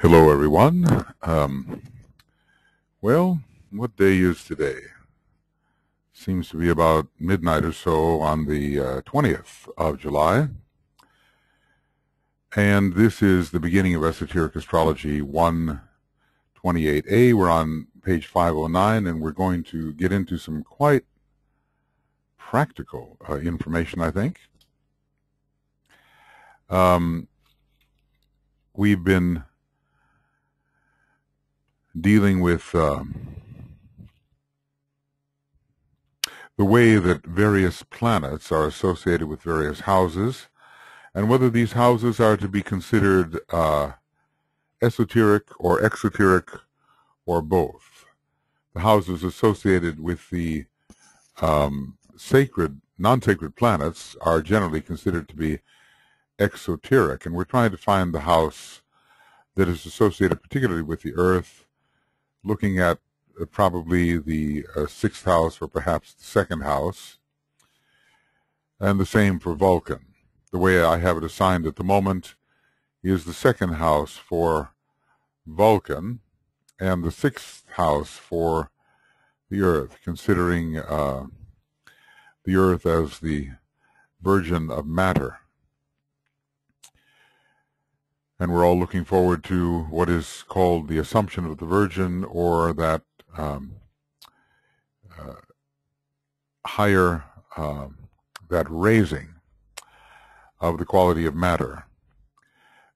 Hello, everyone. Well, what day is today? Seems to be about midnight or so on the 20th of July. And this is the beginning of Esoteric Astrology 128A. We're on page 509, and we're going to get into some quite practical information, I think. We've been dealing with the way that various planets are associated with various houses, and whether these houses are to be considered esoteric or exoteric or both. The houses associated with the non-sacred planets are generally considered to be exoteric, and we're trying to find the house that is associated particularly with the Earth, looking at probably the sixth house or perhaps the second house, and the same for Vulcan. The way I have it assigned at the moment is the second house for Vulcan and the sixth house for the Earth, considering the Earth as the virgin of matter. And we're all looking forward to what is called the Assumption of the Virgin, or that higher, that raising of the quality of matter,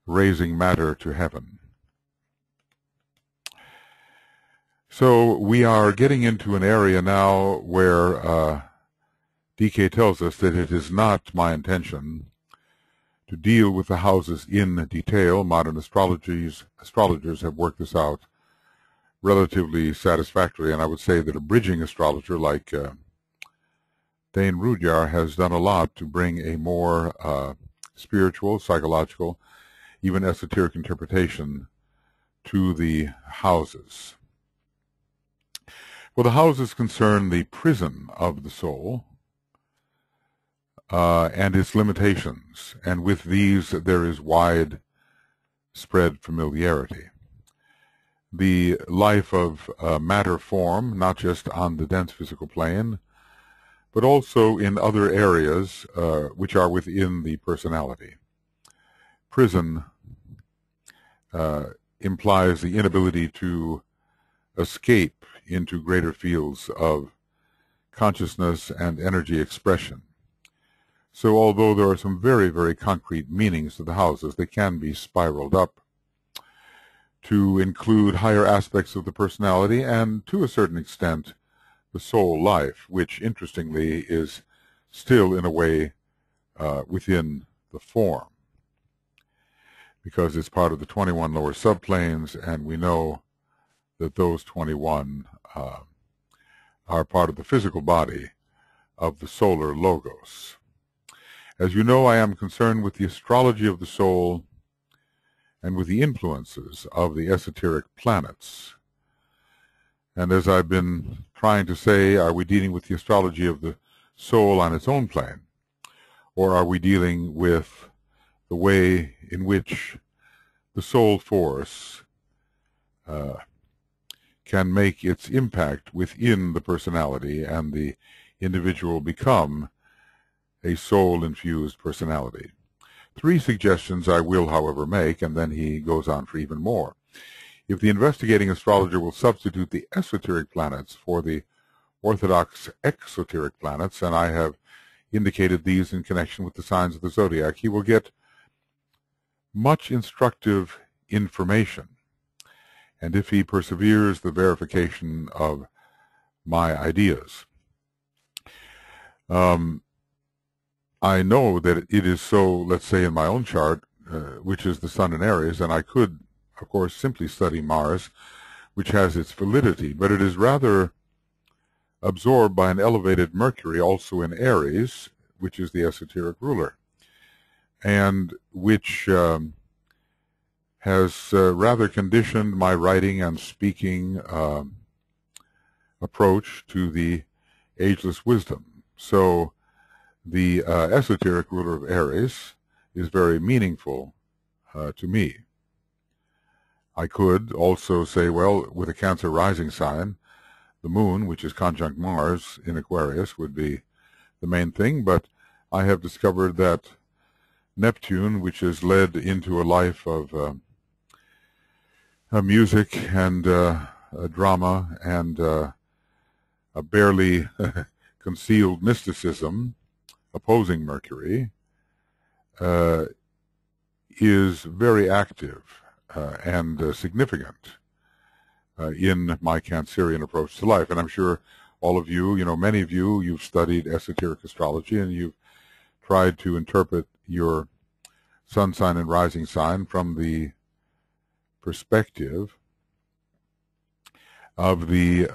raising matter to heaven. So we are getting into an area now where DK tells us that it is not my intention to deal with the houses in detail. Modern astrologers have worked this out relatively satisfactorily, and I would say that a bridging astrologer like Dane Rudhyar has done a lot to bring a more spiritual, psychological, even esoteric interpretation to the houses. Well, the houses concern the prison of the soul, and its limitations, and with these there is widespread familiarity. The life of matter form, not just on the dense physical plane, but also in other areas which are within the personality. Prison implies the inability to escape into greater fields of consciousness and energy expression. So although there are some very, very concrete meanings to the houses, they can be spiraled up to include higher aspects of the personality and, to a certain extent, the soul life, which, interestingly, is still, in a way, within the form, because it's part of the 21 lower subplanes, and we know that those 21 are part of the physical body of the solar logos. As you know, I am concerned with the astrology of the soul and with the influences of the esoteric planets. And as I've been trying to say, are we dealing with the astrology of the soul on its own plane? Or are we dealing with the way in which the soul force can make its impact within the personality, and the individual become a soul-infused personality? Three suggestions I will, however, make, and then he goes on for even more. If the investigating astrologer will substitute the esoteric planets for the orthodox exoteric planets, and I have indicated these in connection with the signs of the zodiac, he will get much instructive information. And if he perseveres, the verification of my ideas. I know that it is so, let's say, in my own chart, which is the Sun in Aries, and I could, of course, simply study Mars, which has its validity, but it is rather absorbed by an elevated Mercury, also in Aries, which is the esoteric ruler, and which has rather conditioned my writing and speaking approach to the ageless wisdom. So the esoteric ruler of Aries is very meaningful to me. I could also say, well, with a Cancer rising sign, the moon, which is conjunct Mars in Aquarius, would be the main thing, but I have discovered that Neptune, which has led into a life of music and drama and a barely concealed mysticism opposing Mercury, is very active and significant in my Cancerian approach to life. And I'm sure all of you, many of you, you've studied esoteric astrology and you've tried to interpret your sun sign and rising sign from the perspective of the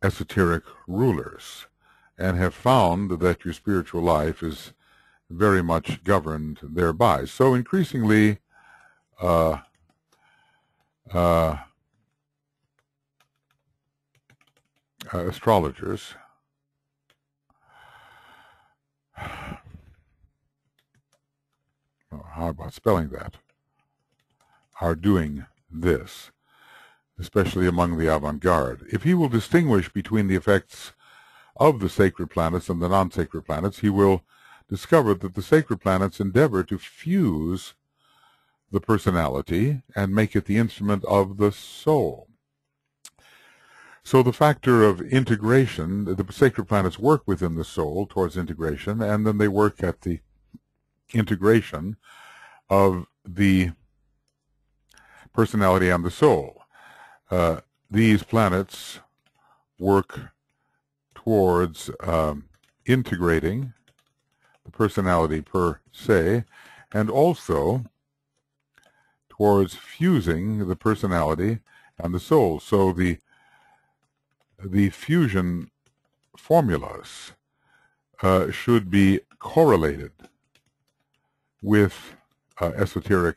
esoteric rulers, and have found that your spiritual life is very much governed thereby. So increasingly, astrologers how about spelling that, are doing this, especially among the avant-garde. If he will distinguish between the effects of the sacred planets and the non-sacred planets, he will discover that the sacred planets endeavor to fuse the personality and make it the instrument of the soul. So the factor of integration, the sacred planets work within the soul towards integration, and then they work at the integration of the personality and the soul. These planets work towards integrating the personality per se, and also towards fusing the personality and the soul. So the fusion formulas should be correlated with esoteric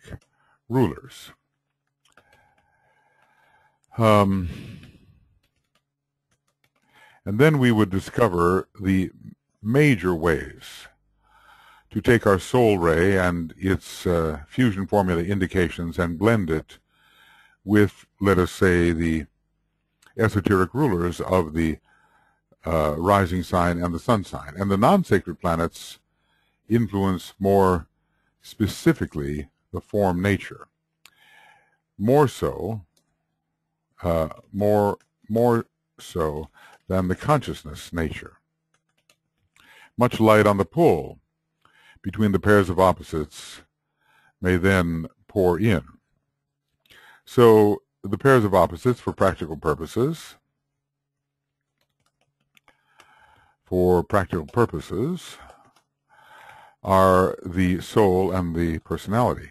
rulers. And then we would discover the major ways to take our soul ray and its fusion formula indications and blend it with, let us say, the esoteric rulers of the rising sign and the sun sign. And the non-sacred planets influence more specifically the form nature, more so than the consciousness nature. Much light on the pull between the pairs of opposites may then pour in. So the pairs of opposites, for practical purposes, are the soul and the personality.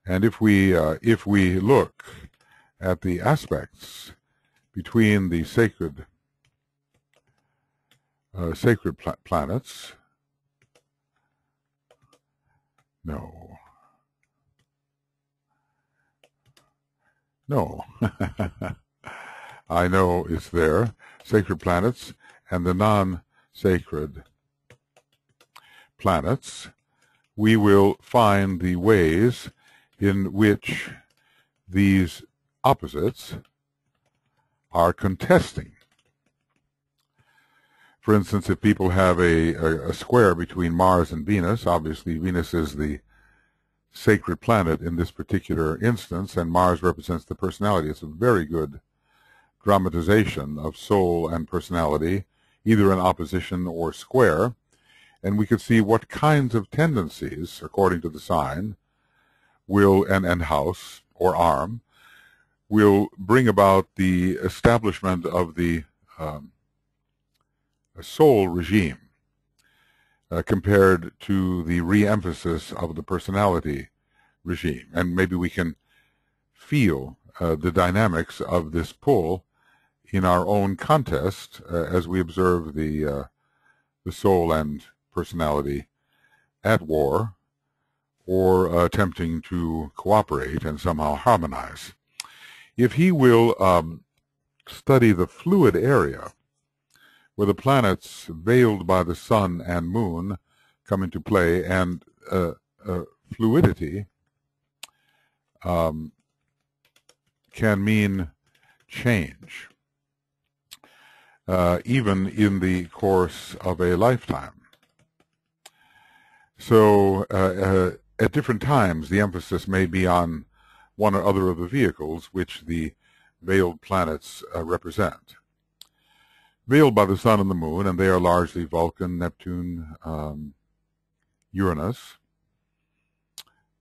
And if we look at the aspects between the sacred planets, no, I know it's there, sacred planets and the non-sacred planets, we will find the ways in which these opposites are contesting. For instance, if people have a square between Mars and Venus, obviously Venus is the sacred planet in this particular instance, and Mars represents the personality. It's a very good dramatization of soul and personality, either in opposition or square, and we could see what kinds of tendencies, according to the sign, will, and house or arm, will bring about the establishment of the soul regime compared to the re-emphasis of the personality regime. And maybe we can feel the dynamics of this pull in our own contest as we observe the soul and personality at war, or attempting to cooperate and somehow harmonize. If he will study the fluid area where the planets veiled by the sun and moon come into play, and fluidity can mean change, even in the course of a lifetime. So at different times, the emphasis may be on one or other of the vehicles which the veiled planets represent. Veiled by the sun and the moon, and they are largely Vulcan, Neptune, Uranus,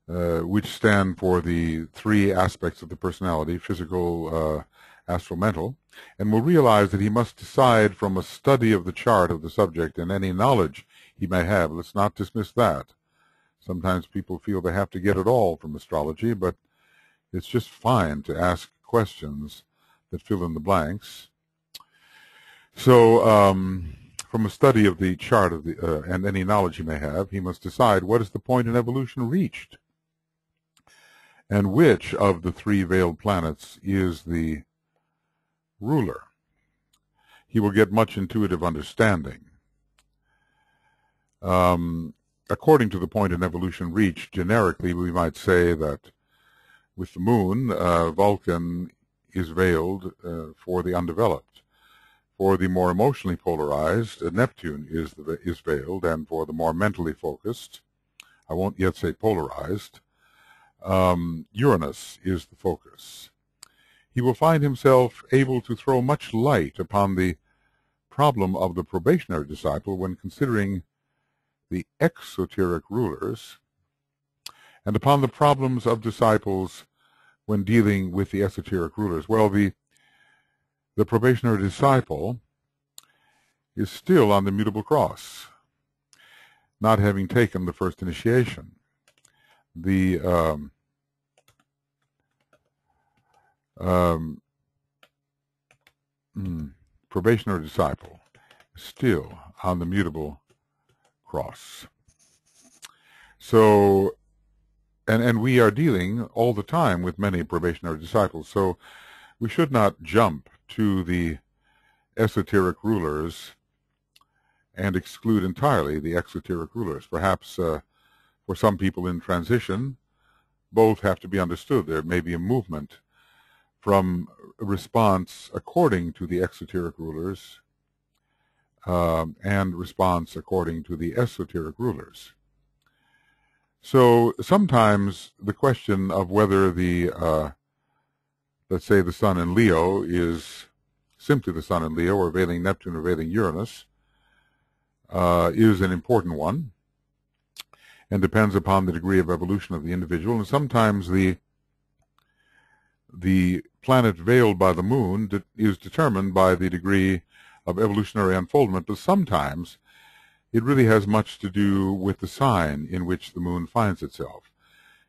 which stand for the three aspects of the personality: physical, astral, mental, and will realize that he must decide from a study of the chart of the subject and any knowledge he may have. Let's not dismiss that. Sometimes people feel they have to get it all from astrology, but it's just fine to ask questions that fill in the blanks. So from a study of the chart of the and any knowledge he may have, he must decide what is the point in evolution reached, and which of the three veiled planets is the ruler. He will get much intuitive understanding. According to the point in evolution reached, generically we might say that with the moon, Vulcan is veiled for the undeveloped. For the more emotionally polarized, Neptune is veiled, and for the more mentally focused, I won't yet say polarized, Uranus is the focus. He will find himself able to throw much light upon the problem of the probationary disciple when considering the exoteric rulers, and upon the problems of disciples when dealing with the esoteric rulers. Well, the probationary disciple is still on the mutable cross, not having taken the first initiation. The probationary disciple is still on the mutable cross. So, and we are dealing all the time with many probationary disciples, so we should not jump to the esoteric rulers and exclude entirely the exoteric rulers. Perhaps for some people in transition, both have to be understood. There may be a movement from a response according to the exoteric rulers and response according to the esoteric rulers. So sometimes the question of whether the let's say the sun in Leo is simply the sun in Leo, or veiling Neptune, or veiling Uranus, is an important one, and depends upon the degree of evolution of the individual. And sometimes the planet veiled by the moon is determined by the degree of evolutionary unfoldment, but sometimes it really has much to do with the sign in which the moon finds itself.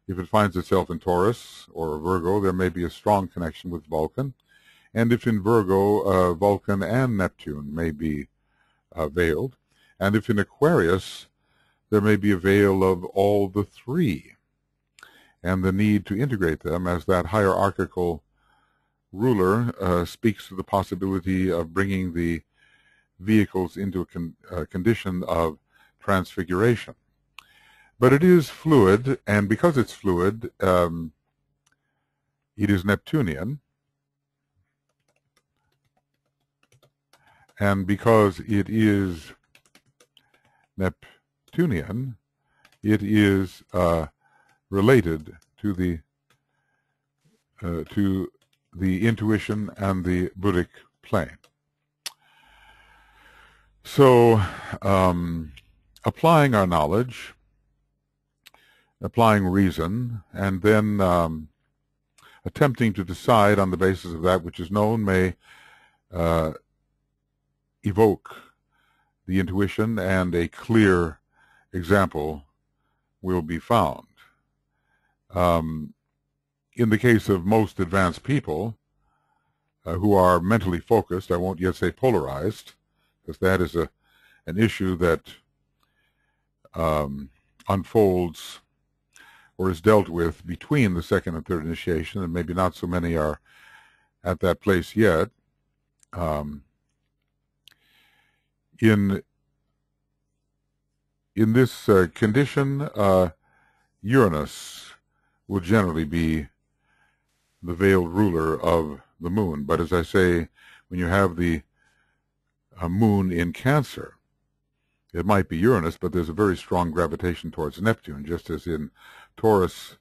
If it finds itself in Taurus or Virgo, there may be a strong connection with Vulcan. And if in Virgo, Vulcan and Neptune may be veiled. And if in Aquarius, there may be a veil of all the three, and the need to integrate them, as that hierarchical ruler speaks to the possibility of bringing the vehicles into a condition of transfiguration. But it is fluid, and because it's fluid, it is Neptunian. And because it is Neptunian, it is related to the intuition and the Buddhic plane. So, applying our knowledge, applying reason, and then attempting to decide on the basis of that which is known may evoke the intuition, and a clear example will be found. In the case of most advanced people who are mentally focused, I won't yet say polarized, because that is an issue that unfolds or is dealt with between the second and third initiation, and maybe not so many are at that place yet. In this condition, Uranus will generally be the veiled ruler of the moon. But as I say, when you have the moon in Cancer, it might be Uranus, but there's a very strong gravitation towards Neptune, just as in Taurus,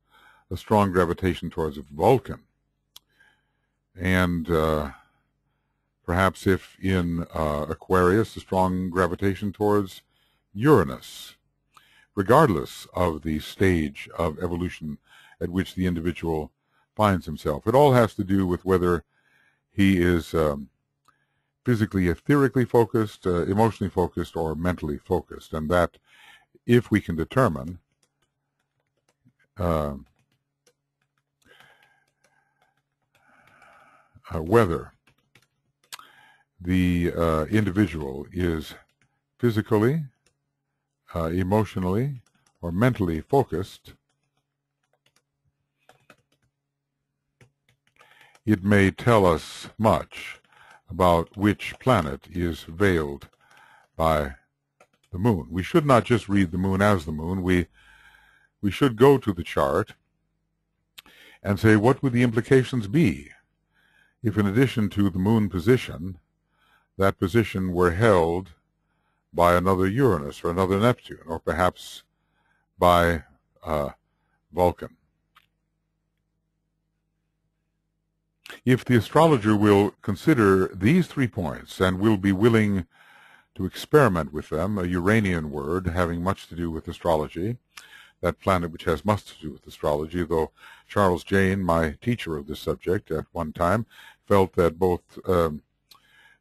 a strong gravitation towards Vulcan. And perhaps if in Aquarius, a strong gravitation towards Uranus, regardless of the stage of evolution at which the individual finds himself. It all has to do with whether he is physically, etherically focused, emotionally focused, or mentally focused. And that, if we can determine whether the individual is physically, emotionally, or mentally focused, it may tell us much about which planet is veiled by the moon. We should not just read the moon as the moon. We should go to the chart and say, what would the implications be if, in addition to the moon position, that position were held by another Uranus or another Neptune, or perhaps by Vulcan? If the astrologer will consider these 3 points and will be willing to experiment with them, a Uranian word having much to do with astrology, that planet which has much to do with astrology, though Charles Jane, my teacher of this subject at one time, felt that both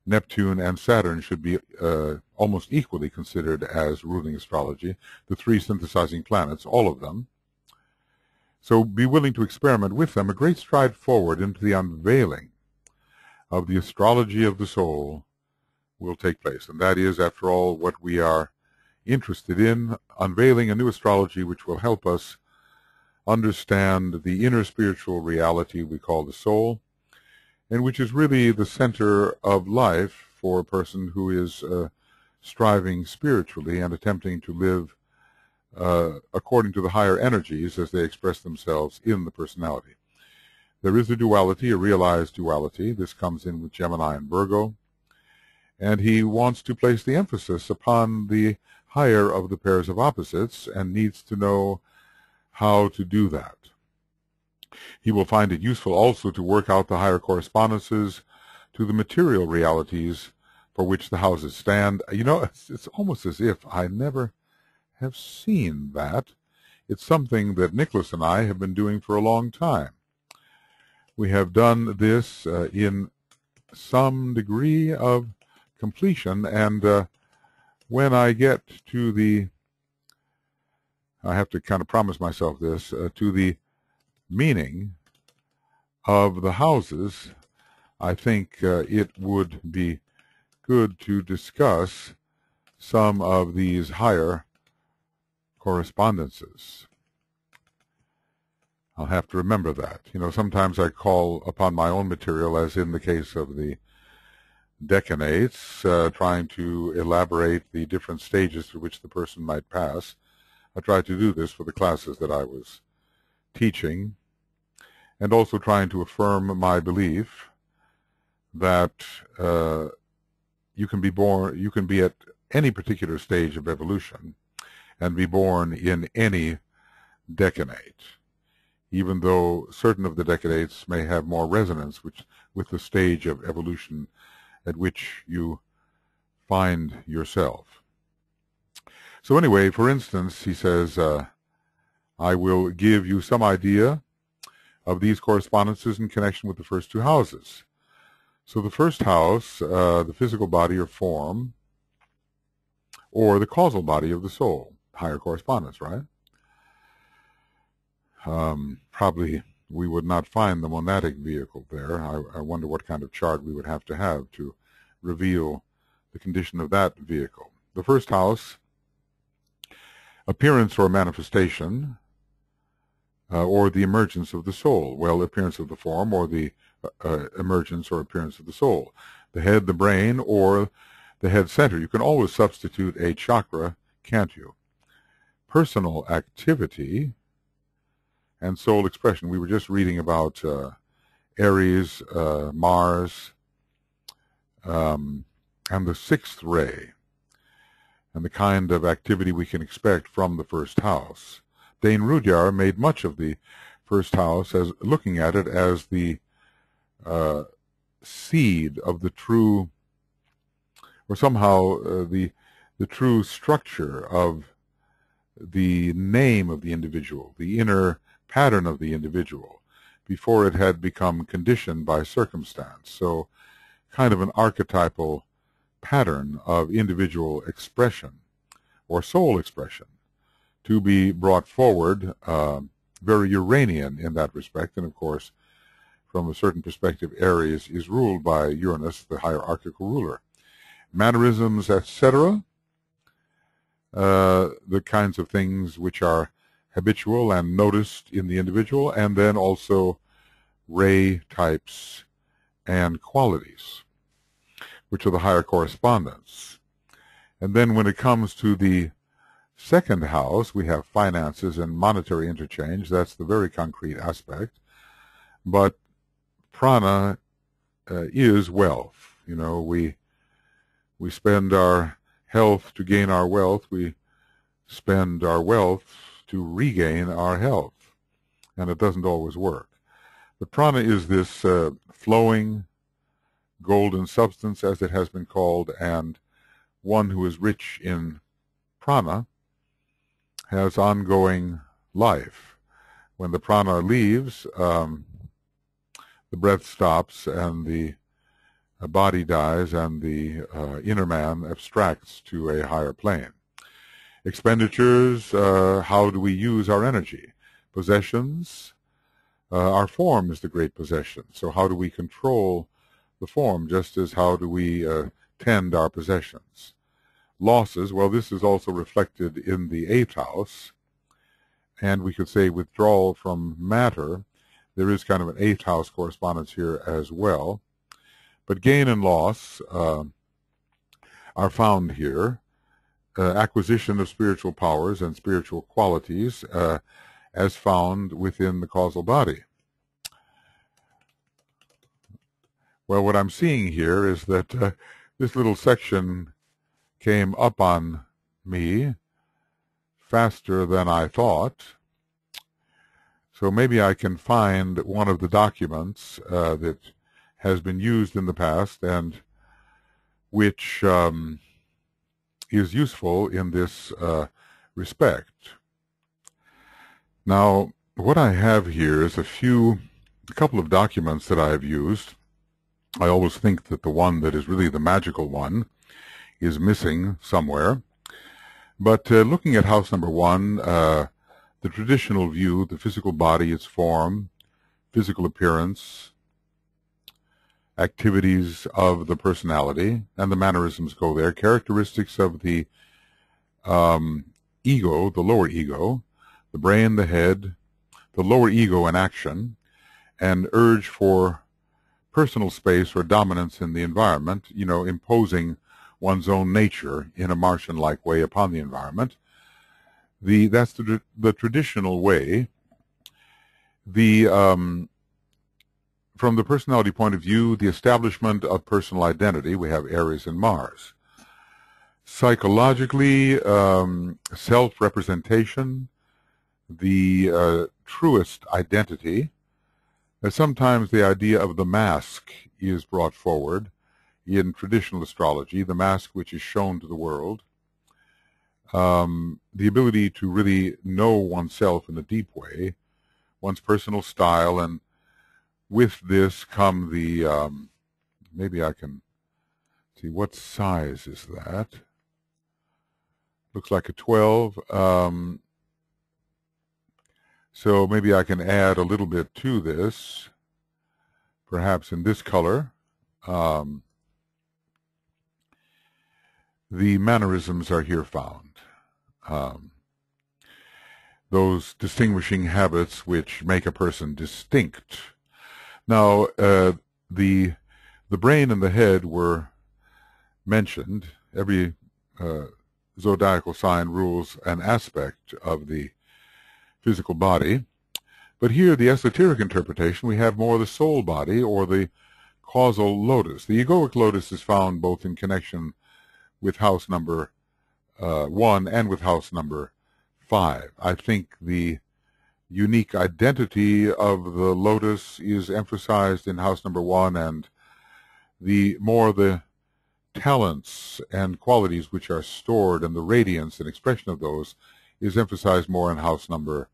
Neptune and Saturn should be almost equally considered as ruling astrology, the 3 synthesizing planets, all of them. So be willing to experiment with them. A great stride forward into the unveiling of the astrology of the soul will take place. And that is, after all, what we are interested in, unveiling a new astrology which will help us understand the inner spiritual reality we call the soul, and which is really the center of life for a person who is striving spiritually and attempting to live according to the higher energies as they express themselves in the personality. There is a duality, a realized duality. This comes in with Gemini and Virgo. And he wants to place the emphasis upon the higher of the pairs of opposites and needs to know how to do that. He will find it useful also to work out the higher correspondences to the material realities for which the houses stand. You know, it's almost as if I never have seen that. It's something that Nicholas and I have been doing for a long time. We have done this in some degree of completion, and when I get to the, I have to kind of promise myself this, to the meaning of the houses, I think it would be good to discuss some of these higher correspondences. I'll have to remember that. You know, sometimes I call upon my own material, as in the case of the decanates, trying to elaborate the different stages through which the person might pass. I tried to do this for the classes that I was teaching, and also trying to affirm my belief that you can be at any particular stage of evolution and be born in any decanate, even though certain of the decanates may have more resonance with the stage of evolution at which you find yourself. So anyway, for instance, he says, I will give you some idea of these correspondences in connection with the first 2 houses. So the first house, the physical body or form, or the causal body of the soul, higher correspondence, right? Probably we would not find the monadic vehicle there. I wonder what kind of chart we would have to reveal the condition of that vehicle. The first house, appearance or manifestation, or the emergence of the soul. Well, appearance of the form, or the emergence or appearance of the soul. The head, the brain, or the head center. You can always substitute a chakra, can't you? Personal activity and soul expression. We were just reading about Aries, Mars, and the sixth ray, and the kind of activity we can expect from the first house. Dane Rudyard made much of the first house as looking at it as the seed of the true, or somehow the true structure of the name of the individual, the inner pattern of the individual, before it had become conditioned by circumstance. So kind of an archetypal pattern of individual expression or soul expression to be brought forward, very Uranian in that respect. And of course, from a certain perspective, Aries is ruled by Uranus, the hierarchical ruler. Mannerisms, etc., the kinds of things which are habitual and noticed in the individual, and then also ray types and qualities, which are the higher correspondence. And then when it comes to the second house, we have finances and monetary interchange. That's the very concrete aspect. But prana is wealth. You know, we spend our health to gain our wealth. We spend our wealth to regain our health. And it doesn't always work. But prana is this flowing golden substance, as it has been called, and one who is rich in prana has ongoing life. When the prana leaves, the breath stops and the body dies, and the inner man abstracts to a higher plane. Expenditures, how do we use our energy? Possessions, our form is the great possession. So how do we control the form, just as how do we tend our possessions? Losses, well, this is also reflected in the 8th house, and we could say withdrawal from matter. There is kind of an 8th house correspondence here as well. But gain and loss are found here. Acquisition of spiritual powers and spiritual qualities as found within the causal body. Well, what I'm seeing here is that this little section came up on me faster than I thought. So maybe I can find one of the documents that has been used in the past and which is useful in this respect. Now, what I have here is a couple of documents that I have used. I always think that the one that is really the magical one is missing somewhere. But looking at house number 1, the traditional view, the physical body, its form, physical appearance, activities of the personality, and the mannerisms go there, characteristics of the ego, the lower ego, the brain, the head, the lower ego in action, and urge for personal space or dominance in the environment, you know, imposing one's own nature in a Martian-like way upon the environment. That's the traditional way. From the personality point of view, the establishment of personal identity, we have Aries and Mars. Psychologically, self-representation, the truest identity. Sometimes the idea of the mask is brought forward in traditional astrology, the mask which is shown to the world. The ability to really know oneself in a deep way, one's personal style, and with this come the, maybe I can see, what size is that? Looks like a 12. So maybe I can add a little bit to this, perhaps in this color. The mannerisms are here found. Those distinguishing habits which make a person distinct. Now, the brain and the head were mentioned. Every zodiacal sign rules an aspect of the physical body, But here, the esoteric interpretation, we have more the soul body or the causal lotus. The egoic lotus is found both in connection with house number 1 and with house number 5. I think the unique identity of the lotus is emphasized in house number 1, and the talents and qualities which are stored and the radiance and expression of those is emphasized more in house number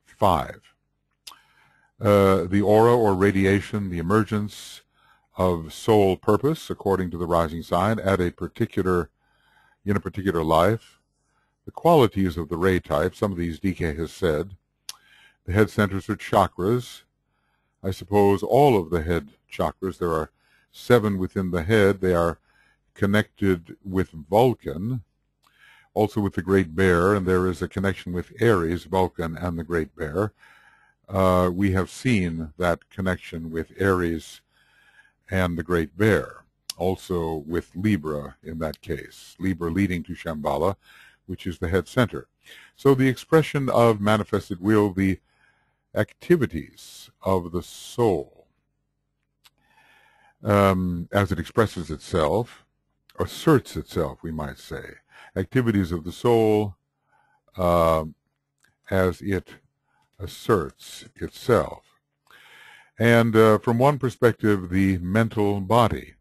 5. The aura or radiation, the emergence of soul purpose according to the rising sign in a particular life, the qualities of the ray type, some of these DK has said. The head centers are chakras. I suppose all of the head chakras, there are 7 within the head. They are connected with Vulcan, also with the Great Bear, and there is a connection with Aries, Vulcan, and the Great Bear. We have seen that connection with Aries and the Great Bear, also with Libra in that case, Libra leading to Shambhala, which is the head center. So the expression of manifested will, the activities of the soul, as it expresses itself, asserts itself, we might say. Activities of the soul as it asserts itself. And from one perspective, the mental body,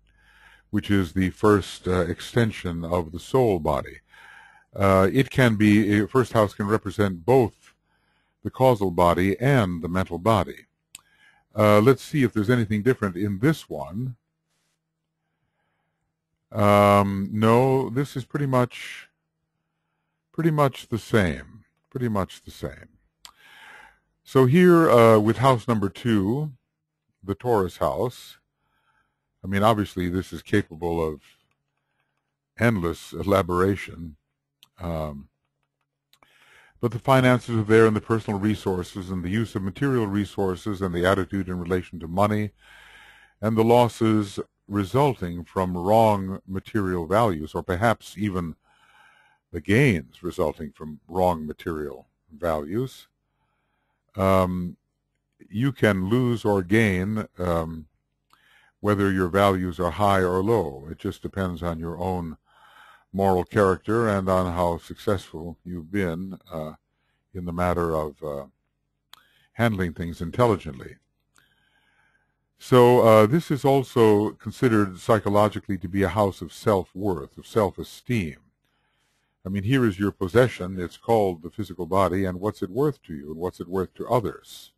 which is the first extension of the soul body. It can be, first house can represent both the causal body and the mental body. Let's see if there's anything different in this one. No, this is pretty much the same. Pretty much the same. So here with house number 2, the Taurus house, I mean, obviously this is capable of endless elaboration. But the finances are there, and the personal resources, and the use of material resources, and the attitude in relation to money, and the losses resulting from wrong material values, or perhaps even the gains resulting from wrong material values. You can lose or gain whether your values are high or low. It just depends on your own moral character and on how successful you've been in the matter of handling things intelligently. So this is also considered psychologically to be a house of self-worth, of self-esteem. I mean, here is your possession. It's called the physical body, and what's it worth to you, and what's it worth to others?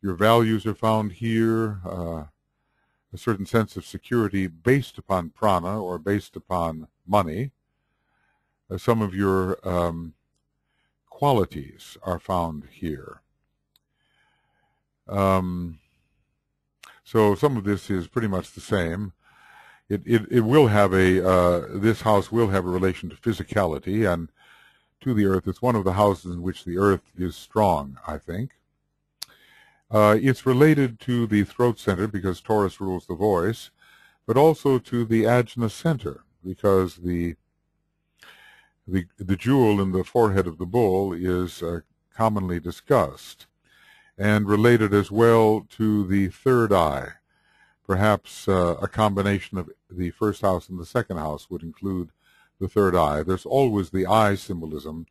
Your values are found here, a certain sense of security based upon prana or based upon money. Some of your qualities are found here. So some of this is pretty much the same. It will have this house will have a relation to physicality and to the earth. It's one of the houses in which the earth is strong, I think. It's related to the throat center because Taurus rules the voice, but also to the ajna center because the jewel in the forehead of the bull is commonly discussed, and related as well to the third eye. Perhaps a combination of the first house and the second house would include the third eye. There's always the eye symbolism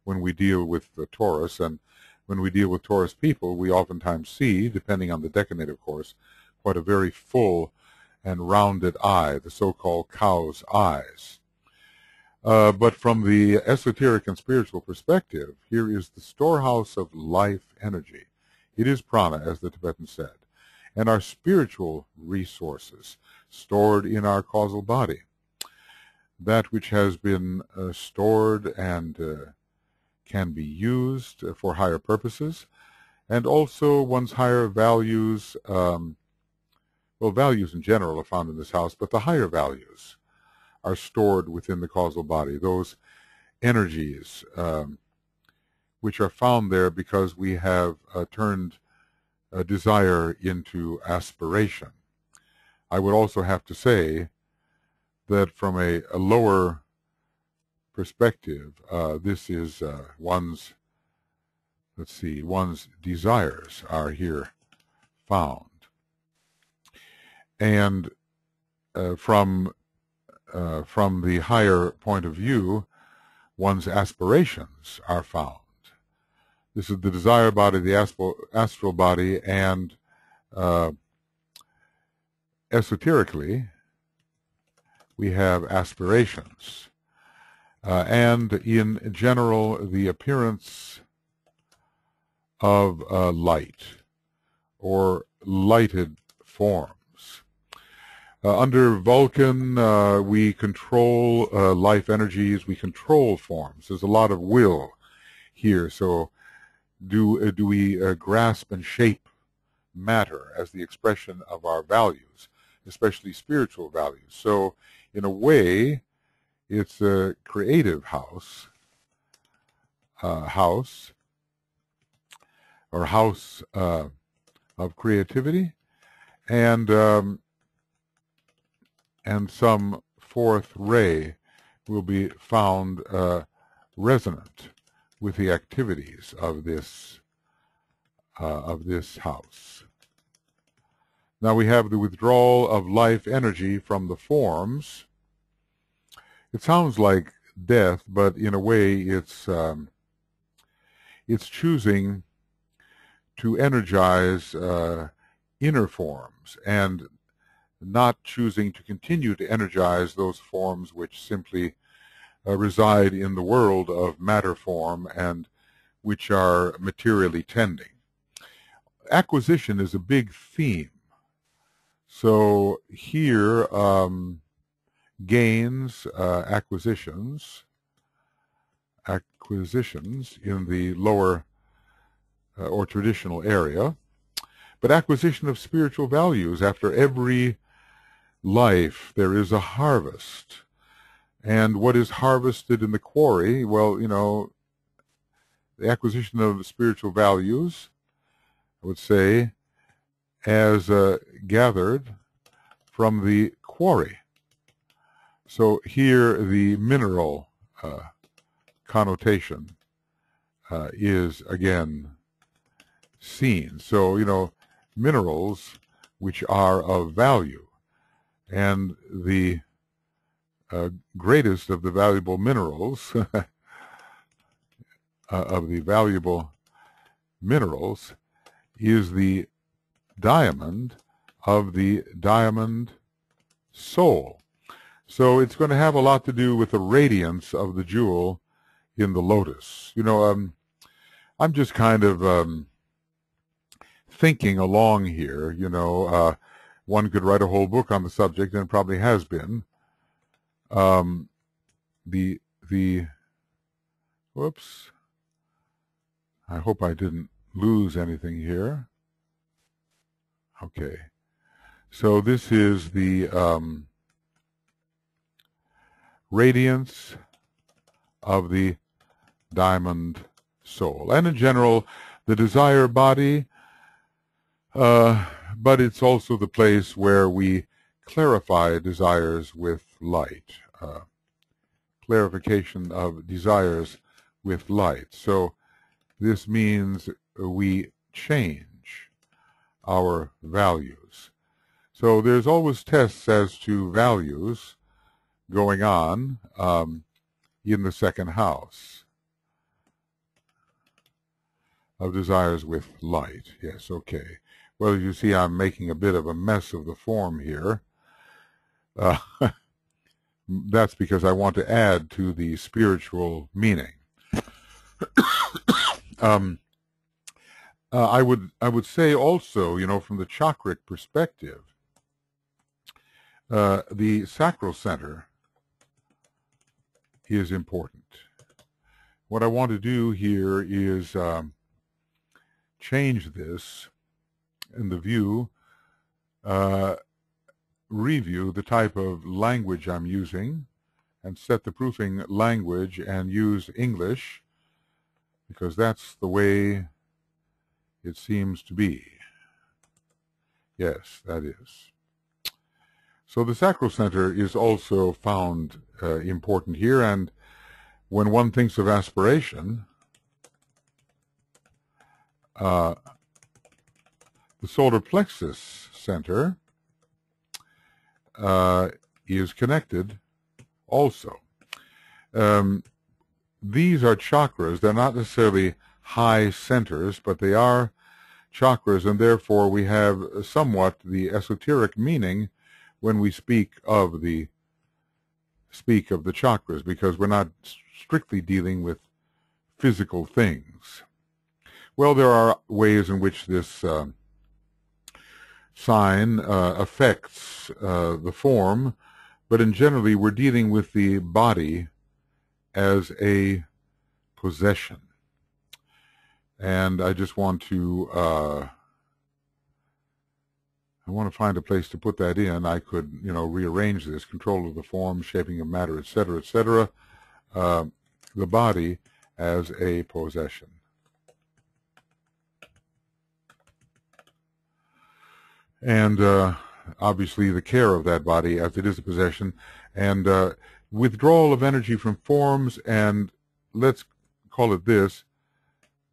when we deal with the Taurus, and when we deal with Taurus people, we oftentimes see, depending on the decade, of course, quite a very full and rounded eye, the so-called cow's eyes. But from the esoteric and spiritual perspective, here is the storehouse of life energy. It is prana, as the Tibetans said, and our spiritual resources stored in our causal body. That which has been stored and can be used for higher purposes, and also one's higher values. Well, values in general are found in this house, but the higher values are stored within the causal body, those energies which are found there because we have turned desire into aspiration. I would also have to say that from a lower perspective, this is one's let's see, one's desires are here found. And from the higher point of view, one's aspirations are found. This is the desire body, the astral body, and esoterically, we have aspirations. And in general, the appearance of light or lighted forms. Under Vulcan, we control life energies, we control forms. There's a lot of will here, so do we grasp and shape matter as the expression of our values, especially spiritual values. So in a way, it's a creative house, house of creativity, and some fourth ray will be found resonant with the activities of this house. Now we have the withdrawal of life energy from the forms. It sounds like death, but in a way it's choosing to energize inner forms and not choosing to continue to energize those forms which simply reside in the world of matter form and which are materially tending. Acquisition is a big theme. So here, gains, acquisitions in the lower or traditional area, but acquisition of spiritual values. After every life, there is a harvest. And what is harvested in the quarry? Well, you know, the acquisition of spiritual values, I would say, as gathered from the quarry. So here the mineral connotation is again seen. So, you know, minerals which are of value, and the greatest of the valuable minerals is the diamond of the diamond soul. So it's going to have a lot to do with the radiance of the jewel in the lotus. You know, I'm just kind of thinking along here. You know, one could write a whole book on the subject, and it probably has been. Whoops. I hope I didn't lose anything here. Okay. So this is the radiance of the diamond soul. And in general, the desire body, but it's also the place where we clarify desires with light. Clarification of desires with light. So this means we change our values. So there's always tests as to values going on in the second house of desires with light. Yes, okay. Well, as you see, I'm making a bit of a mess of the form here. That's because I want to add to the spiritual meaning. I would say also, you know, from the chakric perspective, the sacral center is important. What I want to do here is change this in the view, review the type of language I'm using, and set the proofing language and use English, because that's the way it seems to be. Yes, that is. So the sacral center is also found important here, and when one thinks of aspiration, the solar plexus center is connected also. These are chakras. They're not necessarily high centers, but they are chakras, and therefore we have somewhat the esoteric meaning when we speak of the chakras, because we're not strictly dealing with physical things. Well, there are ways in which this sign affects the form, but in generally we're dealing with the body as a possession. And I just want to find a place to put that in. I could, rearrange this: control of the form, shaping of matter, etc., etc. The body as a possession. And obviously the care of that body as it is a possession, and withdrawal of energy from forms, and let's call it this: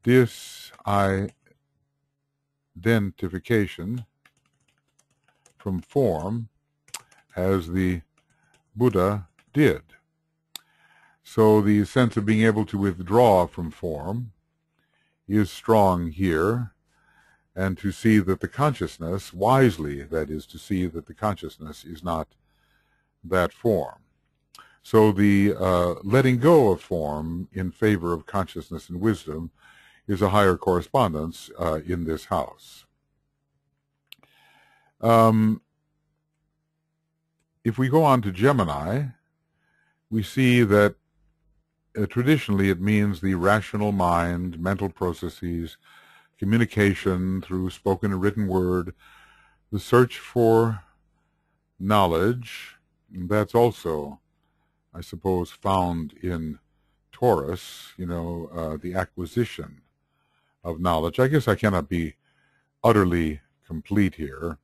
disidentification from form, as the Buddha did. So the sense of being able to withdraw from form is strong here, and to see that the consciousness, wisely, that is, to see that the consciousness is not that form. So the letting go of form in favor of consciousness and wisdom is a higher correspondence in this house. If we go on to Gemini, we see that traditionally it means the rational mind, mental processes, communication through spoken and written word, the search for knowledge. That's also, I suppose, found in Taurus, the acquisition of knowledge. I guess I cannot be utterly complete here,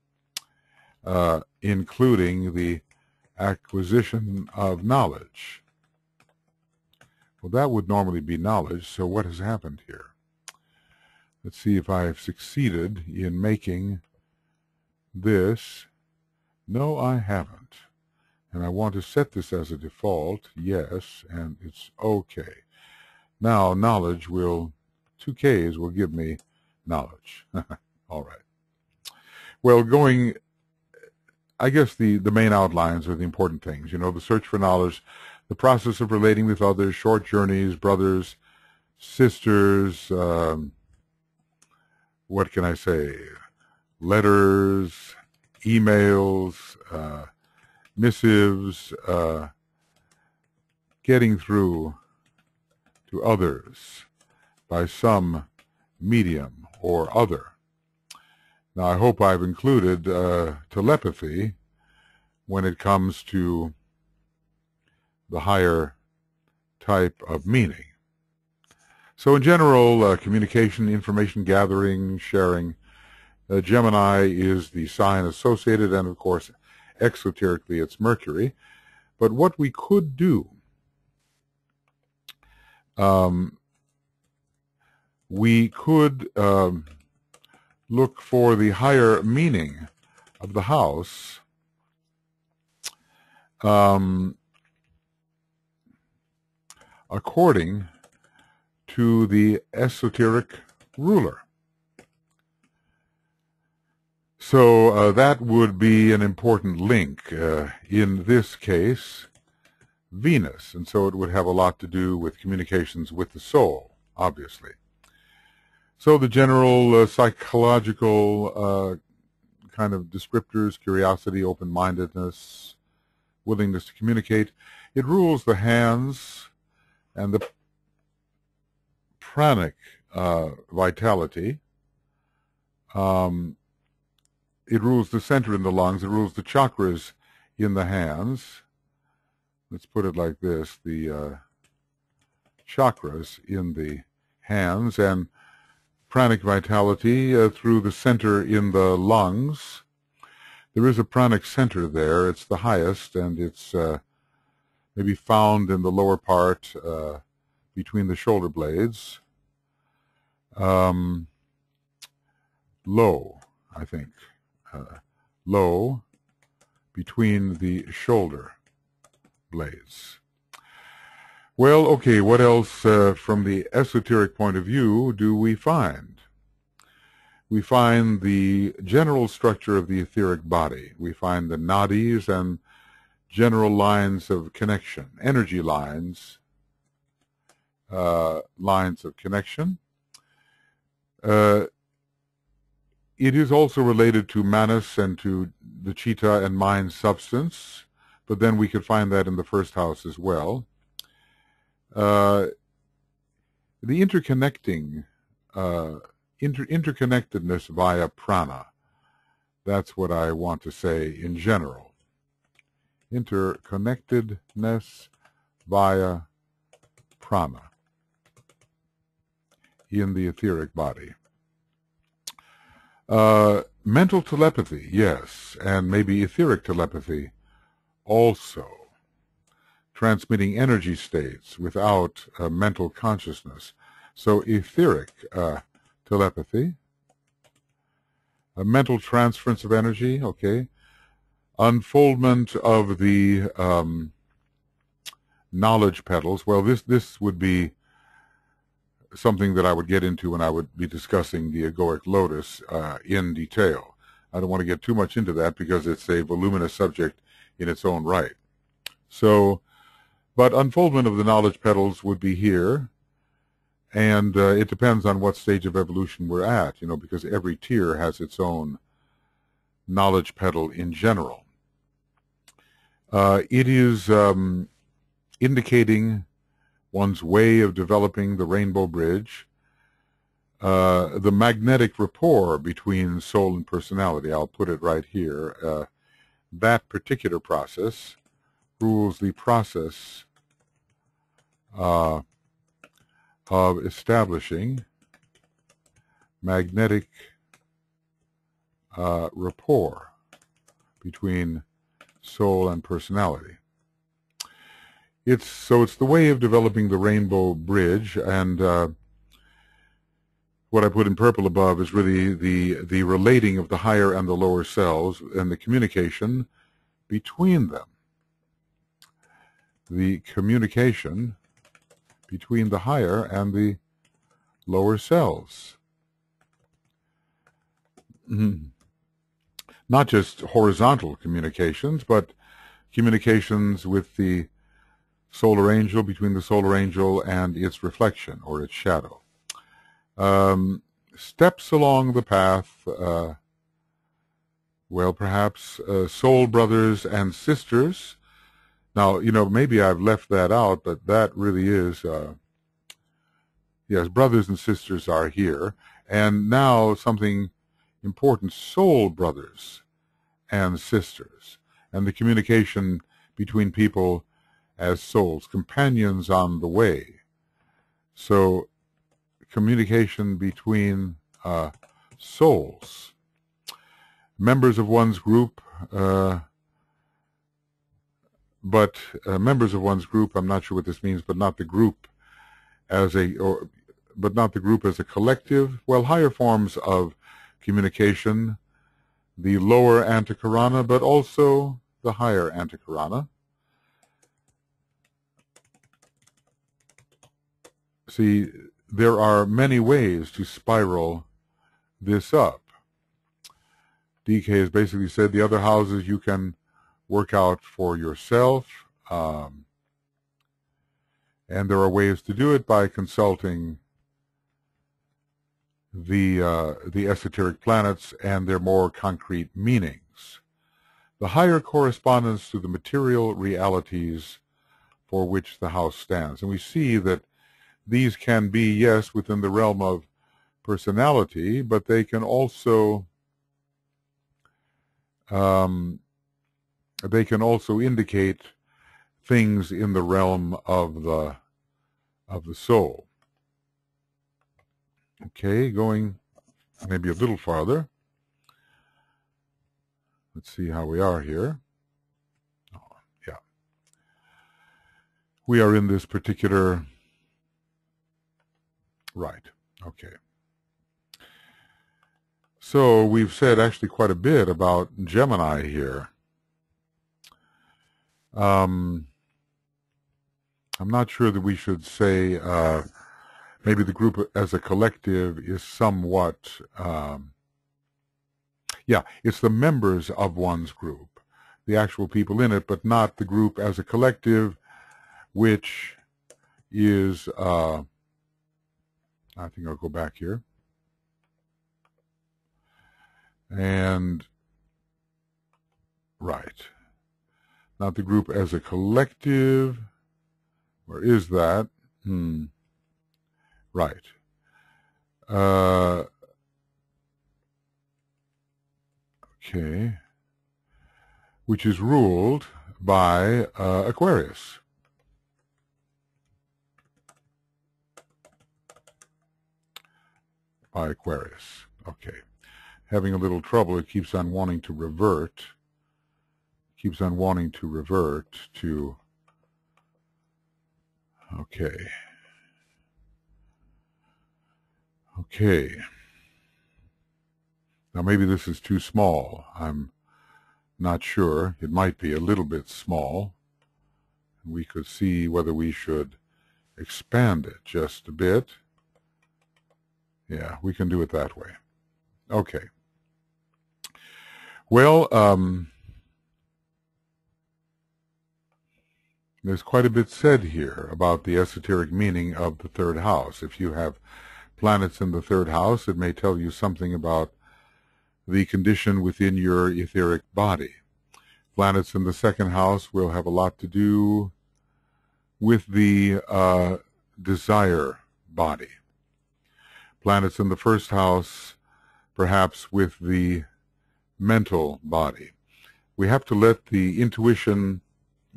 including the acquisition of knowledge. Well, that would normally be knowledge, so what has happened here? Let's see if I have succeeded in making this. No, I haven't. And I want to set this as a default, yes, and it's okay. Now, knowledge will, 2 Ks will give me knowledge. All right. Well, I guess the main outlines are the important things. The search for knowledge, the process of relating with others, short journeys, brothers, sisters, what can I say, letters, emails, missives, getting through to others by some medium or other. Now, I hope I've included telepathy when it comes to the higher type of meaning. So in general, communication, information gathering, sharing, Gemini is the sign associated, and of course, exoterically it's Mercury. But what we could do, we could look for the higher meaning of the house according to the esoteric ruler. So that would be an important link, in this case, Venus, and so it would have a lot to do with communications with the soul, obviously. So the general psychological kind of descriptors: curiosity, open-mindedness, willingness to communicate. It rules the hands and the pranic vitality. It rules the center in the lungs. It rules the chakras in the hands. Let's put it like this: the chakras in the hands, and pranic vitality through the center in the lungs. There is a pranic center there. It's the highest, and it's maybe found in the lower part between the shoulder blades. low, I think, low between the shoulder blades. Well, okay, what else from the esoteric point of view do we find? We find the general structure of the etheric body. We find the nadis and general lines of connection, energy lines, lines of connection. It is also related to manas and to the chitta and mind substance, but then we could find that in the first house as well. The interconnecting, interconnectedness via prana, that's what I want to say in general. Interconnectedness via prana in the etheric body. Mental telepathy, yes, and maybe etheric telepathy also. Transmitting energy states without mental consciousness. So etheric telepathy, a mental transference of energy, okay. Unfoldment of the knowledge petals. Well, this would be something that I would get into when I would be discussing the egoic lotus in detail. I don't want to get too much into that because it's a voluminous subject in its own right. So, but unfoldment of the knowledge petals would be here, and it depends on what stage of evolution we're at, you know, because every tier has its own knowledge petal in general. It is indicating one's way of developing the rainbow bridge, the magnetic rapport between soul and personality. I'll put it right here. That particular process rules the process of establishing magnetic rapport between soul and personality. It's the way of developing the rainbow bridge, and what I put in purple above is really the relating of the higher and the lower selves and the communication between them. The communication between the higher and the lower selves. Not just horizontal communications, but communications with the solar angel, between the solar angel and its reflection or its shadow. Steps along the path, well, perhaps soul brothers and sisters. Now, you know, maybe I've left that out, but that really is, yes, brothers and sisters are here. And now something important, soul brothers and sisters, and the communication between people as souls, companions on the way. So communication between souls, members of one's group, but members of one's group, I'm not sure what this means, but not the group as but not the group as a collective. Well, higher forms of communication, the lower antikarana, but also the higher antikarana. See, there are many ways to spiral this up. DK has basically said the other houses you can work out for yourself, and there are ways to do it by consulting the esoteric planets and their more concrete meanings. The higher correspondence to the material realities for which the house stands. And we see that these can be, yes, within the realm of personality, but they can also indicate things in the realm of the soul. Okay, going maybe a little farther. Let's see how we are here. Oh, yeah. We are in this particular, right, okay. So we've said actually quite a bit about Gemini here. I'm not sure that we should say maybe the group as a collective is somewhat, yeah, it's the members of one's group, the actual people in it, but not the group as a collective, which is, I think I'll go back here. And, right, not the group as a collective. Where is that? Right. Okay. Which is ruled by Aquarius. By Aquarius. Okay. Having a little trouble. It keeps on wanting to revert. Keeps on wanting to revert to... Okay. Okay. Now maybe this is too small. I'm not sure. It might be a little bit small. We could see whether we should expand it just a bit. Yeah, we can do it that way. Okay. Well, there's quite a bit said here about the esoteric meaning of the third house. If you have planets in the third house, it may tell you something about the condition within your etheric body. Planets in the second house will have a lot to do with the desire body. Planets in the first house, perhaps with the mental body. We have to let the intuition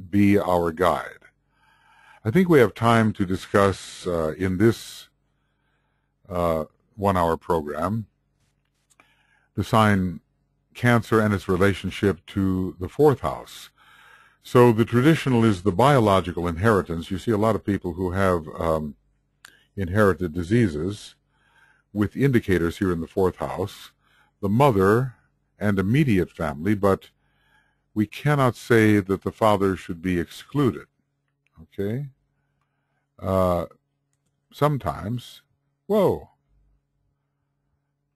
be our guide. I think we have time to discuss in this 1-hour program the sign Cancer and its relationship to the fourth house. So the traditional is the biological inheritance. You see a lot of people who have inherited diseases with indicators here in the fourth house, the mother and immediate family, but we cannot say that the father should be excluded. Okay? Sometimes, whoa,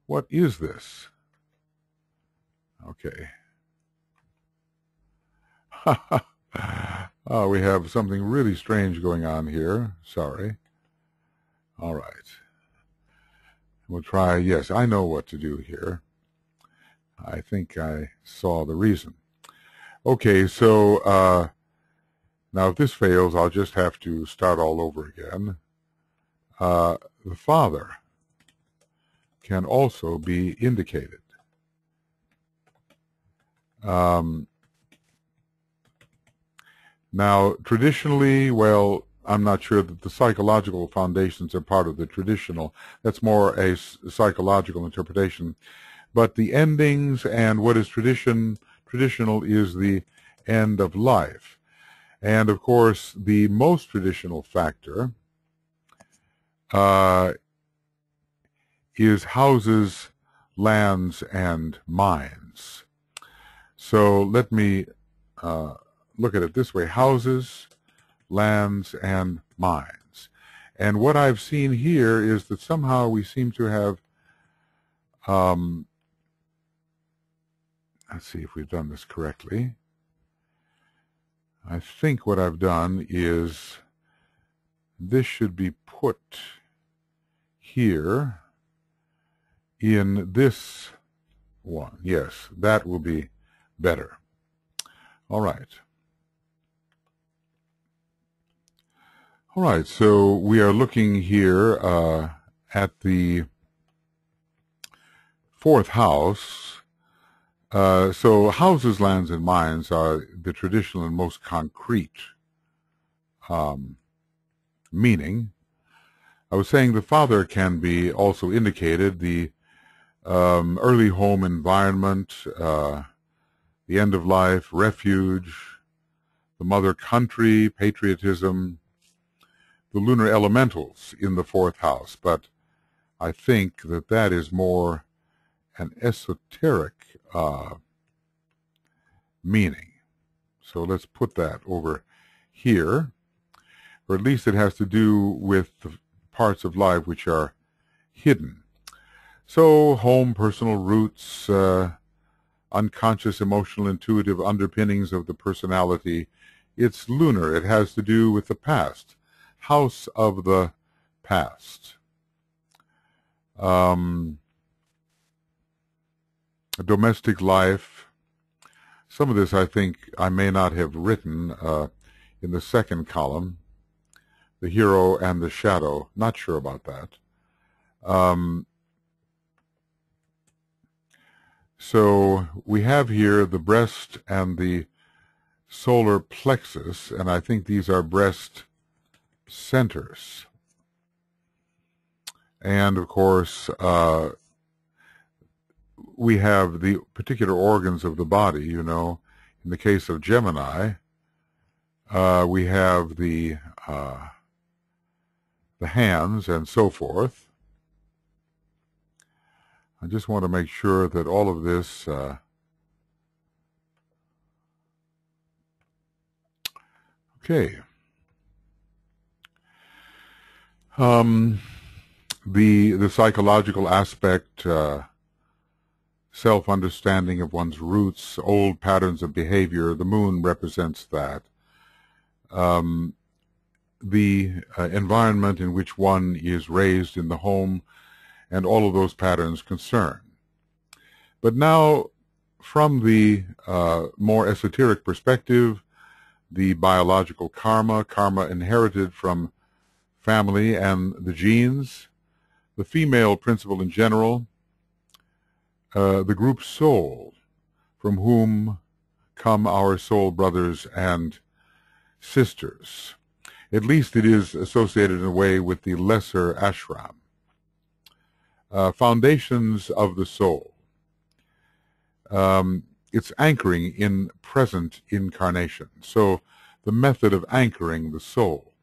what is this? Okay. Oh, we have something really strange going on here. Sorry. All right. We'll try. Yes, I know what to do here. I think I saw the reason. Okay, so now if this fails, I'll just have to start all over again. The father can also be indicated. Now, traditionally, well, I'm not sure that the psychological foundations are part of the traditional. That's more a psychological interpretation. But the endings and what is traditional is the end of life. And, of course, the most traditional factor is houses, lands, and mines. So let me look at it this way. Houses, lands, and mines. And what I've seen here is that somehow we seem to have, let's see if we've done this correctly. I think what I've done is this should be put here in this one. Yes, that will be better. All right. All right, so we are looking here at the fourth house. So houses, lands, and mines are the traditional and most concrete meaning. I was saying the father can be also indicated, the early home environment, the end of life, refuge, the mother country, patriotism, the lunar elementals in the fourth house. But I think that that is more an esoteric meaning. So let's put that over here, or at least it has to do with the parts of life which are hidden. So home, personal roots, unconscious, emotional, intuitive underpinnings of the personality. It's lunar. It has to do with the past. House of the past. Domestic life. Some of this I think I may not have written in the second column. The hero and the shadow. Not sure about that. So we have here the breast and the solar plexus, and I think these are breast centers. And of course, we have the particular organs of the body, you know. In the case of Gemini, we have the hands and so forth. I just want to make sure that all of this okay. The psychological aspect, self-understanding of one's roots, old patterns of behavior, the moon represents that. The environment in which one is raised in the home, and all of those patterns concern. But now, from the more esoteric perspective, the biological karma inherited from family and the genes, the female principle in general, the group soul, from whom come our soul brothers and sisters. At least it is associated in a way with the lesser ashram. Foundations of the soul. It's anchoring in present incarnation. So the method of anchoring the soul,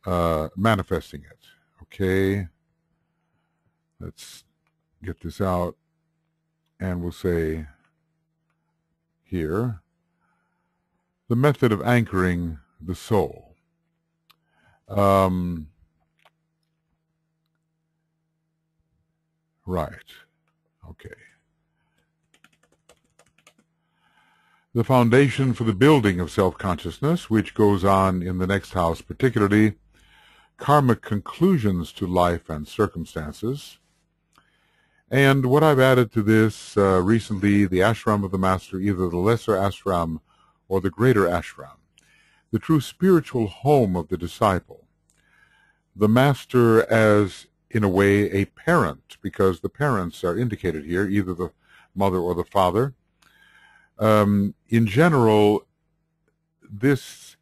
manifesting it. Okay, let's get this out, and we'll say here, the method of anchoring the soul. Right. Okay. The foundation for the building of self-consciousness, which goes on in the next house, particularly karmic conclusions to life and circumstances. And what I've added to this recently, the ashram of the master, either the lesser ashram or the greater ashram, the true spiritual home of the disciple. The master as, in a way, a parent, because the parents are indicated here, either the mother or the father. In general, this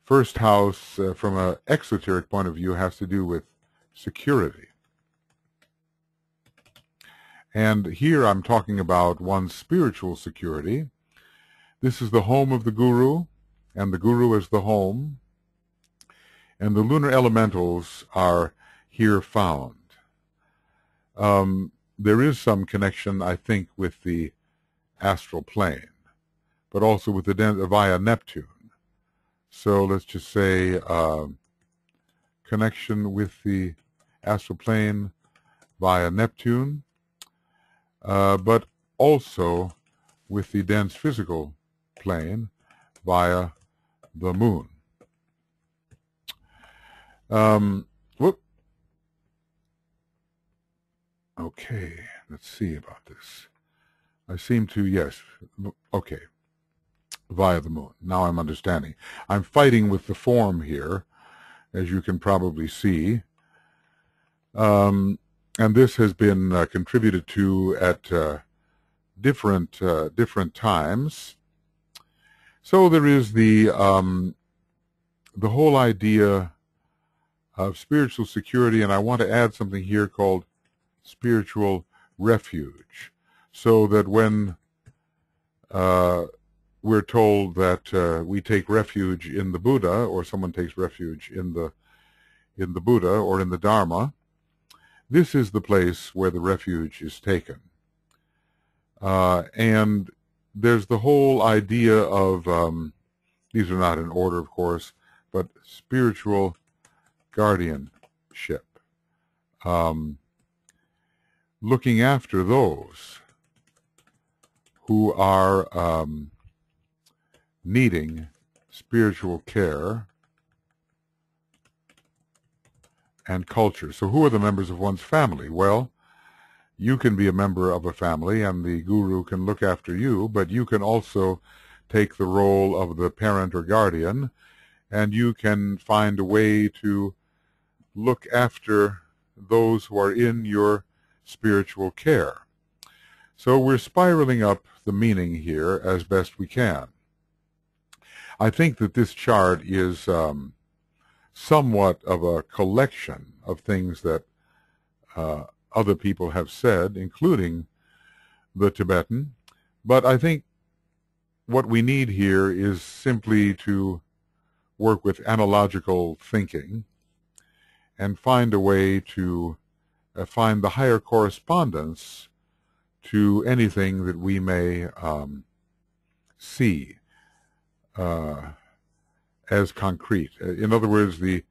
first house, from an exoteric point of view, has to do with security. And here I'm talking about one's spiritual security. This is the home of the guru, and the guru is the home. And the lunar elementals are here found. There is some connection, I think, with the astral plane, but also with the via Neptune. So let's just say connection with the astral plane via Neptune, but also with the dense physical plane via the moon. Whoop. Okay, let's see about this. I seem to, yes, okay, via the moon. Now I'm understanding. I'm fighting with the form here, as you can probably see. And this has been contributed to at different times. So there is the whole idea of spiritual security, and I want to add something here called spiritual refuge, so that when we're told that we take refuge in the Buddha, or someone takes refuge in the Buddha or in the Dharma, this is the place where the refuge is taken. And there's the whole idea of, these are not in order, of course, but spiritual guardianship. Looking after those who are needing spiritual care and culture. So who are the members of one's family? Well, you can be a member of a family and the guru can look after you, but you can also take the role of the parent or guardian, and you can find a way to look after those who are in your spiritual care. So we're spiraling up the meaning here as best we can. I think that this chart is somewhat of a collection of things that other people have said, including the Tibetan. But I think what we need here is simply to work with analogical thinking and find a way to find the higher correspondence to anything that we may see as concrete. In other words, the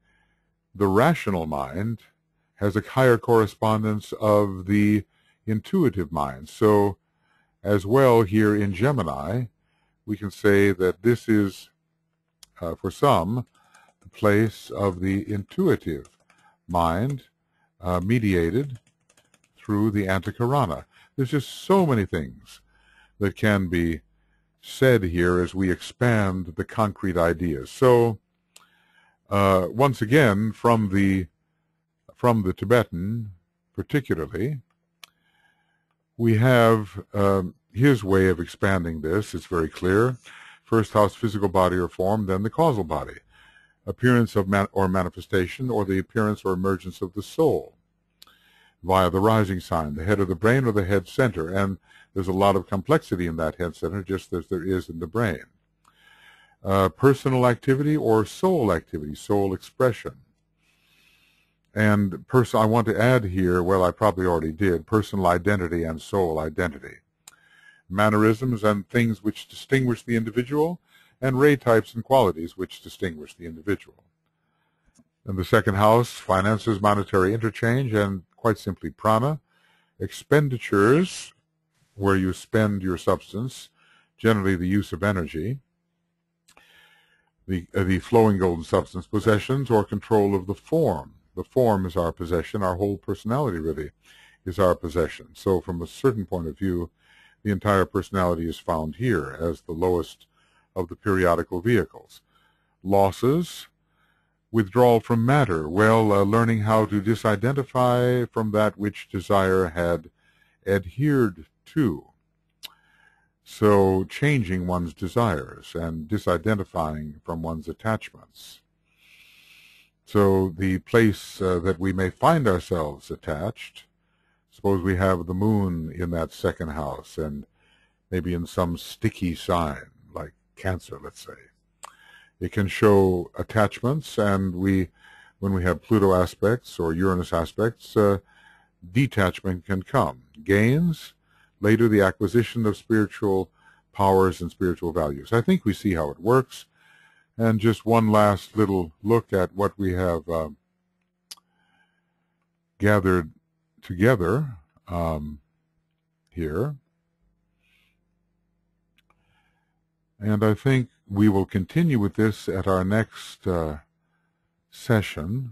rational mind has a higher correspondence of the intuitive mind. So as well here in Gemini, we can say that this is, for some, the place of the intuitive mind mediated through the Antakarana. There's just so many things that can be said here as we expand the concrete ideas. So once again, from the Tibetan particularly, we have his way of expanding this. It's very clear. First house, physical body or form, then the causal body. Appearance of or manifestation, or the appearance or emergence of the soul via the rising sign, the head of the brain or the head center. And there's a lot of complexity in that head center, just as there is in the brain. Personal activity or soul activity, soul expression. And I want to add here, well, I probably already did, personal identity and soul identity. Mannerisms and things which distinguish the individual, and ray types and qualities which distinguish the individual. In the second house, finances, monetary interchange, and quite simply prana. Expenditures, where you spend your substance, generally the use of energy. The flowing golden substance, possessions, or control of the form. The form is our possession. Our whole personality really is our possession. So from a certain point of view, the entire personality is found here as the lowest of the periodical vehicles. Losses, withdrawal from matter. Well, learning how to disidentify from that which desire had adhered to. So changing one's desires and disidentifying from one's attachments. So the place that we may find ourselves attached, suppose we have the moon in that second house and maybe in some sticky sign, like Cancer, let's say. It can show attachments, and when we have Pluto aspects or Uranus aspects, detachment can come. Gains, later the acquisition of spiritual powers and spiritual values. I think we see how it works. And just one last little look at what we have gathered together here. And I think we will continue with this at our next session.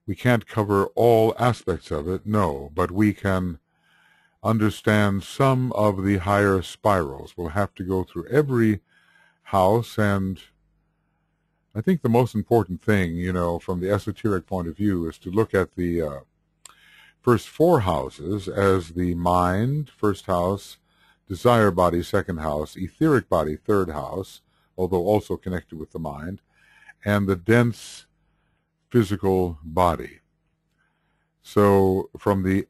We can't cover all aspects of it, no, but we can understand some of the higher spirals. We'll have to go through every house, and I think the most important thing, from the esoteric point of view, is to look at the first four houses as the mind, first house, desire body, second house, etheric body, third house, although also connected with the mind, and the dense physical body. So from the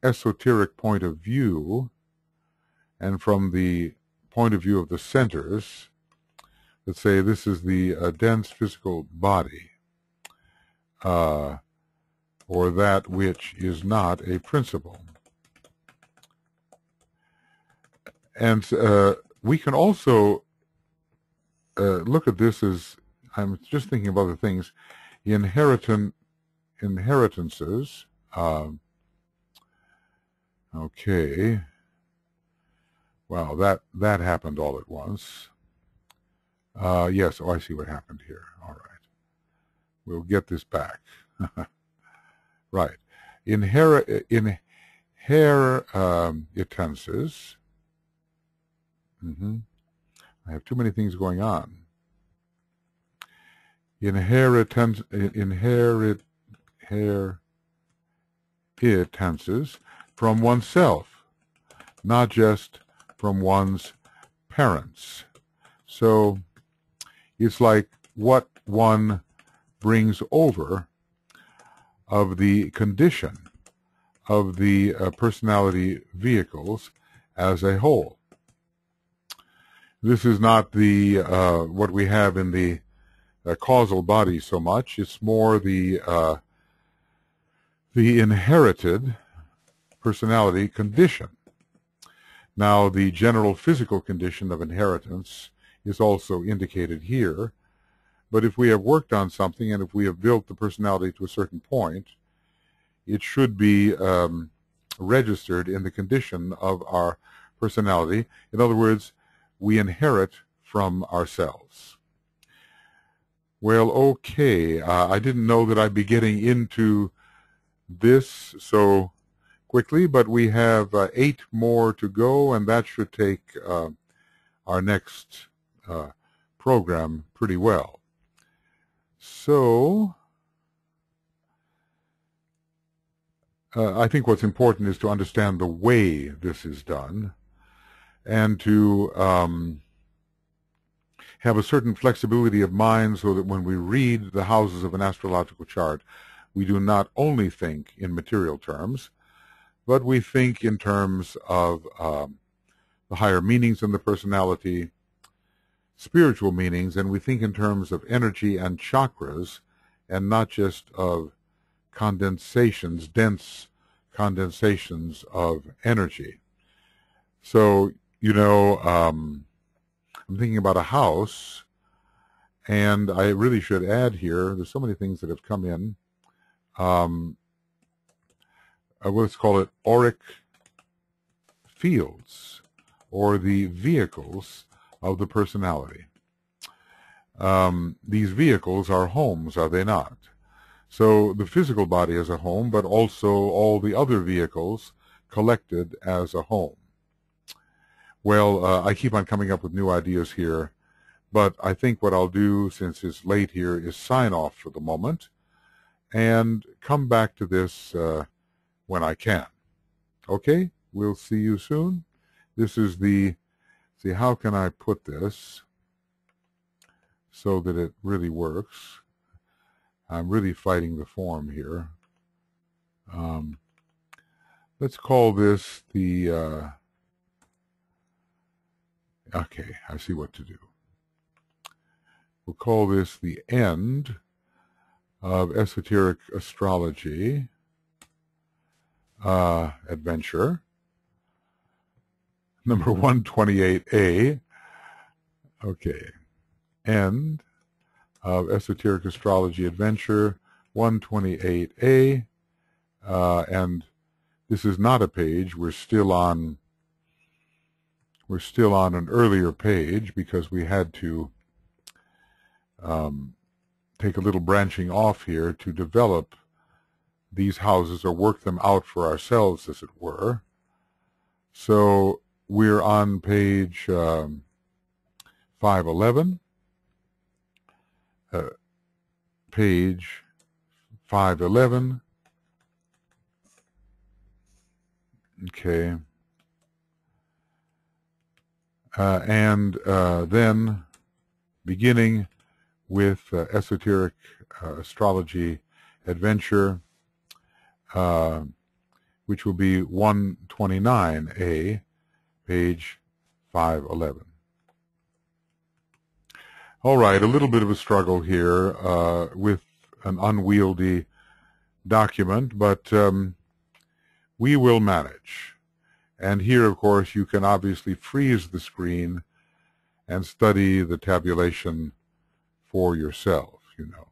esoteric point of view, and from the point of view of the centers, let's say this is the dense physical body. or that which is not a principle. And we can also look at this as, I'm just thinking of other things, inheritances. Okay. Wow, that happened all at once. Yes, oh, I see what happened here. All right. We'll get this back. Right. Inheritances. I have too many things going on. Inheritances from oneself, not just from one's parents. So it's like what one brings over of the condition of the personality vehicles as a whole. This is not the what we have in the causal body so much. It's more the inherited personality condition. Now, the general physical condition of inheritance is also indicated here, but if we have worked on something and if we have built the personality to a certain point, it should be registered in the condition of our personality. In other words, we inherit from ourselves. Well, okay, I didn't know that I'd be getting into this so quickly, but we have 8 more to go, and that should take our next program pretty well. So I think what's important is to understand the way this is done, and to have a certain flexibility of mind so that when we read the houses of an astrological chart, we do not only think in material terms, but we think in terms of the higher meanings in the personality, spiritual meanings, and we think in terms of energy and chakras, and not just of condensations, dense condensations of energy. So, you know, I'm thinking about a house, and I really should add here, there's so many things that have come in. Let's call it auric fields, or the vehicles of the personality. These vehicles are homes, are they not? So the physical body is a home, but also all the other vehicles collected as a home. Well, I keep on coming up with new ideas here, but I think what I'll do, since it's late here, is sign off for the moment and come back to this when I can. Okay? We'll see you soon. This is the, see, how can I put this so that it really works? I'm really fighting the form here. Let's call this the, okay, I see what to do. We'll call this the end of Esoteric Astrology Adventure, number 128A. Okay, end of Esoteric Astrology Adventure 128A, and this is not a page. We're still on an earlier page because we had to take a little branching off here to develop these houses, or work them out for ourselves, as it were. So we're on page 511, page 511. Okay. And then beginning with Esoteric Astrology Adventure, which will be 129A, page 511. All right, a little bit of a struggle here with an unwieldy document, but we will manage. And here, of course, you can obviously freeze the screen and study the tabulation for yourself, you know.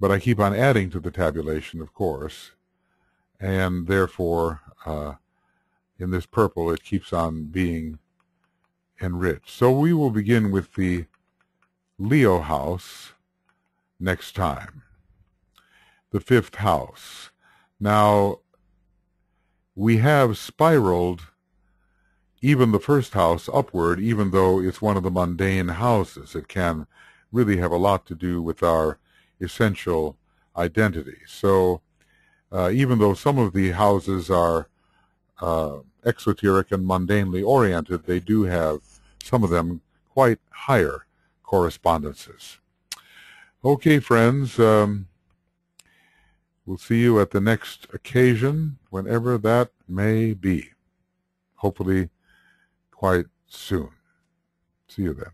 But I keep on adding to the tabulation, of course, and therefore, in this purple, it keeps on being enriched. So we will begin with the Leo house next time, the 5th house. Now, we have spiraled even the 1st house upward, even though it's one of the mundane houses. It can really have a lot to do with our essential identity. So even though some of the houses are exoteric and mundanely oriented, they do have, some of them, quite higher correspondences. Okay, friends, we'll see you at the next occasion, whenever that may be. Hopefully quite soon. See you then.